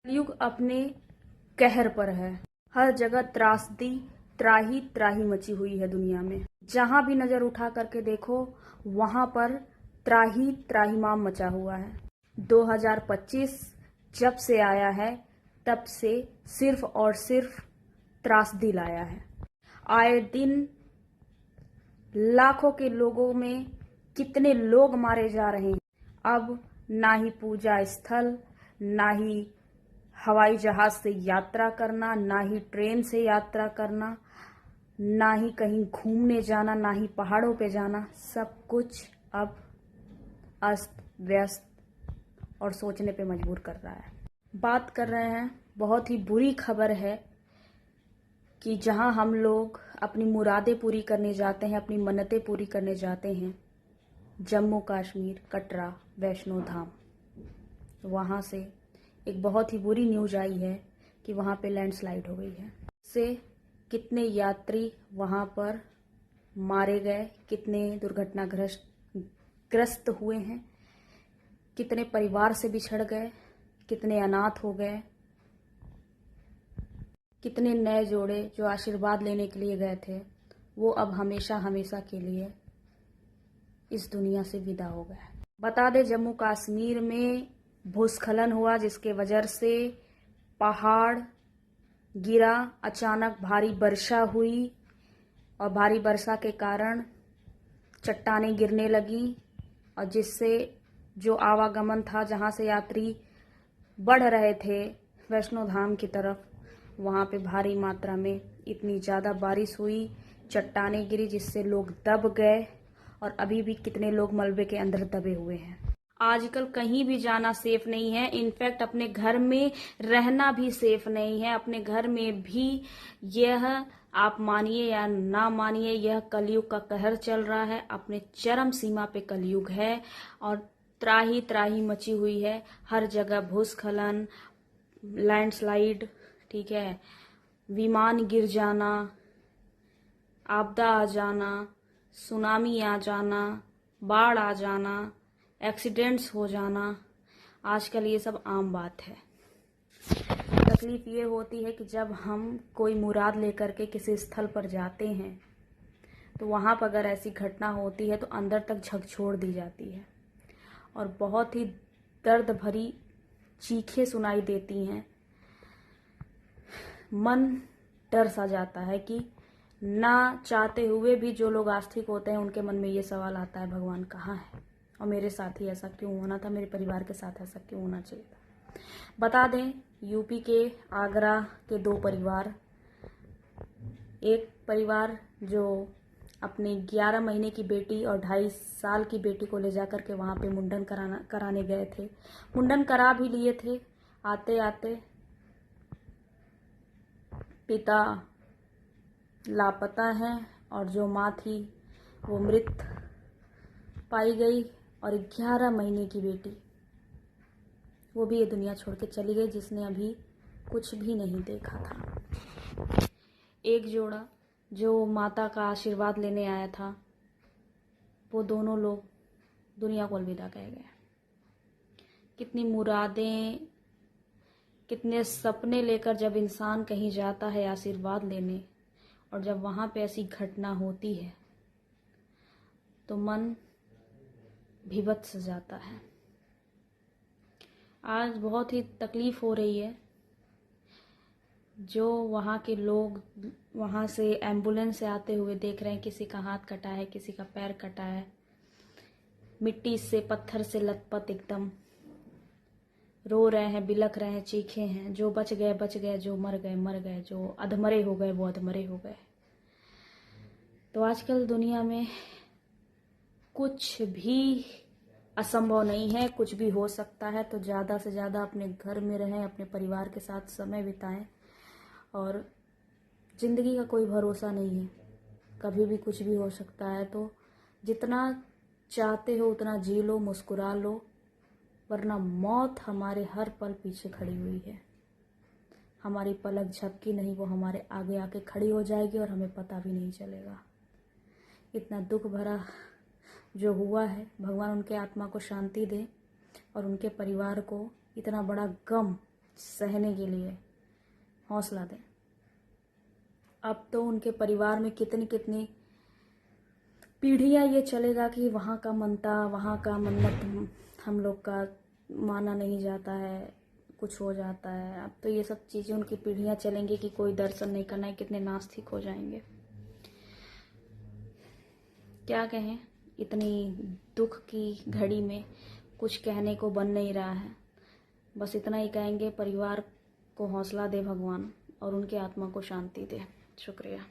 कलयुग अपने कहर पर है। हर जगह त्रासदी त्राही त्राही मची हुई है दुनिया में। जहां भी नजर उठा करके देखो वहां पर त्राही त्राहीमाम मचा हुआ है। 2025 जब से आया है तब से सिर्फ और सिर्फ त्रासदी लाया है। आए दिन लाखों के लोगों में कितने लोग मारे जा रहे हैं। अब ना ही पूजा स्थल, ना ही हवाई जहाज से यात्रा करना, ना ही ट्रेन से यात्रा करना, ना ही कहीं घूमने जाना, ना ही पहाड़ों पे जाना, सब कुछ अब अस्त व्यस्त और सोचने पे मजबूर कर रहा है। बात कर रहे हैं, बहुत ही बुरी खबर है कि जहां हम लोग अपनी मुरादें पूरी करने जाते हैं, अपनी मन्नतें पूरी करने जाते हैं, जम्मू कश्मीर कटरा वैष्णो धाम, वहां से एक बहुत ही बुरी न्यूज आई है कि वहां पे लैंडस्लाइड हो गई है। इससे कितने यात्री वहां पर मारे गए, कितने दुर्घटनाग्रस्त हुए हैं, कितने परिवार से बिछड़ गए, कितने अनाथ हो गए, कितने नए जोड़े जो आशीर्वाद लेने के लिए गए थे वो अब हमेशा हमेशा के लिए इस दुनिया से विदा हो गए। बता दें, जम्मू कश्मीर में भूस्खलन हुआ जिसके वजह से पहाड़ गिरा, अचानक भारी वर्षा हुई और भारी वर्षा के कारण चट्टानें गिरने लगी और जिससे जो आवागमन था, जहां से यात्री बढ़ रहे थे वैष्णो धाम की तरफ, वहां पे भारी मात्रा में इतनी ज़्यादा बारिश हुई, चट्टानें गिरी जिससे लोग दब गए और अभी भी कितने लोग मलबे के अंदर दबे हुए हैं। आजकल कहीं भी जाना सेफ नहीं है, इनफैक्ट अपने घर में रहना भी सेफ नहीं है। अपने घर में भी यह, आप मानिए या ना मानिए, यह कलयुग का कहर चल रहा है। अपने चरम सीमा पे कलयुग है और त्राही त्राही मची हुई है। हर जगह भूस्खलन, लैंडस्लाइड, ठीक है, विमान गिर जाना, आपदा आ जाना, सुनामी आ जाना, बाढ़ आ जाना, एक्सीडेंट्स हो जाना, आजकल ये सब आम बात है। तकलीफ ये होती है कि जब हम कोई मुराद लेकर के किसी स्थल पर जाते हैं तो वहां पर अगर ऐसी घटना होती है तो अंदर तक झकझोर दी जाती है और बहुत ही दर्द भरी चीखें सुनाई देती हैं। मन डर सा जाता है कि ना चाहते हुए भी जो लोग आस्तिक होते हैं उनके मन में ये सवाल आता है, भगवान कहाँ है और मेरे साथ ही ऐसा क्यों होना था, मेरे परिवार के साथ ऐसा क्यों होना चाहिए था। बता दें, यूपी के आगरा के दो परिवार, एक परिवार जो अपने 11 महीने की बेटी और 2.5 साल की बेटी को ले जाकर के वहां पे मुंडन कराने गए थे, मुंडन करा भी लिए थे। आते आते पिता लापता हैं और जो माँ थी वो मृत पाई गई और 11 महीने की बेटी वो भी ये दुनिया छोड़ के चली गई, जिसने अभी कुछ भी नहीं देखा था। एक जोड़ा जो माता का आशीर्वाद लेने आया था, वो दोनों लोग दुनिया को अलविदा कह गए। कितनी मुरादें, कितने सपने लेकर जब इंसान कहीं जाता है आशीर्वाद लेने और जब वहां पे ऐसी घटना होती है तो मन विभत्स जाता है। आज बहुत ही तकलीफ हो रही है। जो वहाँ के लोग वहाँ से एम्बुलेंस से आते हुए देख रहे हैं, किसी का हाथ कटा है, किसी का पैर कटा है, मिट्टी से पत्थर से लथपथ एकदम रो रहे हैं, बिलख रहे हैं, चीखे हैं। जो बच गए बच गए, जो मर गए मर गए, जो अधमरे हो गए वो अधमरे हो गए। तो आजकल दुनिया में कुछ भी असंभव नहीं है, कुछ भी हो सकता है। तो ज़्यादा से ज़्यादा अपने घर में रहें, अपने परिवार के साथ समय बिताएं और ज़िंदगी का कोई भरोसा नहीं है, कभी भी कुछ भी हो सकता है। तो जितना चाहते हो उतना जी लो, मुस्कुरा लो, वरना मौत हमारे हर पल पीछे खड़ी हुई है। हमारी पलक झपकी नहीं, वो हमारे आगे आके खड़ी हो जाएगी और हमें पता भी नहीं चलेगा। इतना दुख भरा जो हुआ है, भगवान उनके आत्मा को शांति दे और उनके परिवार को इतना बड़ा गम सहने के लिए हौसला दें। अब तो उनके परिवार में कितनी कितनी पीढ़ियाँ ये चलेगा कि वहाँ का मनता, वहाँ का मन्नत हम लोग का माना नहीं जाता है, कुछ हो जाता है। अब तो ये सब चीज़ें उनकी पीढ़ियाँ चलेंगी कि कोई दर्शन नहीं करना है, कितने नास्तिक हो जाएंगे। क्या कहें, इतनी दुख की घड़ी में कुछ कहने को बन नहीं रहा है। बस इतना ही कहेंगे, परिवार को हौसला दे भगवान और उनकी आत्मा को शांति दे। शुक्रिया।